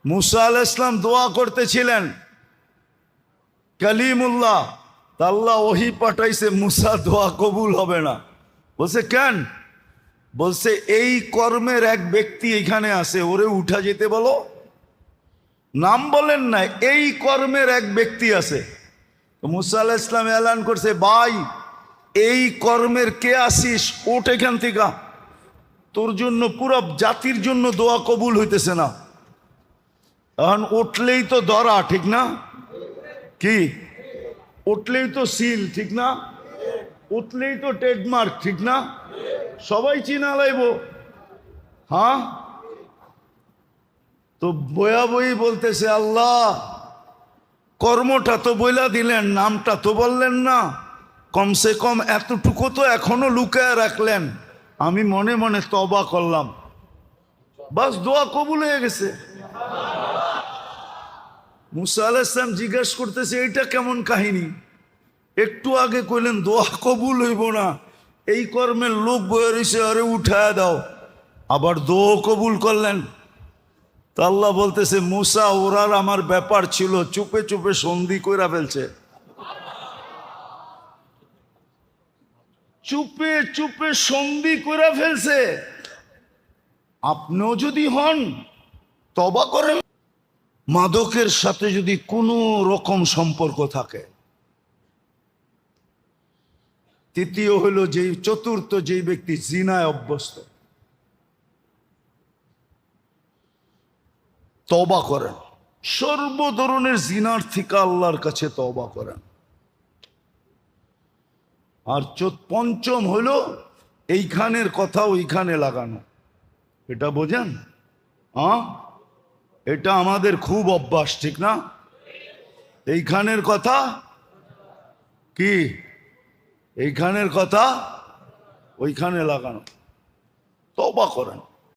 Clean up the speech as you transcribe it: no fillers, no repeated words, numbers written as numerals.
মুসা আলাইহিস সালাম দোয়া করতেছিলেন, কালিমুল্লাহ, আল্লাহ ওহী পাঠাইছে, মুসা দোয়া কবুল হবে না। বলছে কেন? বলছে এই কর্মের এক ব্যক্তি এখানে আছে, ওরে উঠা যেতে বলো। নাম বলেন না, এই কর্মের এক ব্যক্তি আছে। মুসা আলাইহিস সালাম এলান করছে, ভাই এই কর্মের কে আসিস, ওঠ এখান থেকে, তোর জন্য পুরো জাতির জন্য দোয়া কবুল হইতেছে না। এখন উঠলেই তো ধরা, ঠিক না? কি উঠলেই তো সিল, ঠিক না? উঠলেই তো ট্রেডমার্ক, ঠিক না? সবাই চিনা লাইব। হ্যাঁ, তো বয়া বই বলতেছে, আল্লাহ কর্মটা তো বইলা দিলেন, নামটা তো বললেন না, কমসে কম এতটুকু তো এখনো লুকায় রাখলেন। আমি মনে মনে তওবা করলাম, বাস দোয়া কবুল হয়ে গেছে। মুসা আলাইহিস সালাম জিজ্ঞেস করতেছে, এইটা কেমন কাহিনী? একটু আগে কইলেন দোয়া কবুল হইব না, এই কর্মের লোক বয়ে রয়েছে, আরে উঠায় দাও, আবার দোয়া কবুল করলেন। তা আল্লাহ বলতেছে, মুসা ওরার আমার ব্যাপার ছিল, চুপে চুপে সন্ধি কইরা ফেলছে, চুপে চুপে সন্ধি কইরা ফেলছে। আপনিও যদি হন, তওবা করেন। মাদকের সাথে যদি কোনো রকম সম্পর্ক থাকে, তৃতীয় হলো চতুর্থ যেই ব্যক্তি জিনায় অভ্যস্ত, তওবা করেন, সর্ব ধরনের জিনার থেকে আল্লাহর কাছে তওবা করেন। আর পঞ্চম হলো এইখানের কথা ওইখানে লাগানো, এটা বোঝেন? হ্যাঁ, এটা আমাদের খুব অভ্যাস, ঠিক না? এইখানের কথা কি, এইখানের কথা ওইখানে লাগানো। তওবা করেন।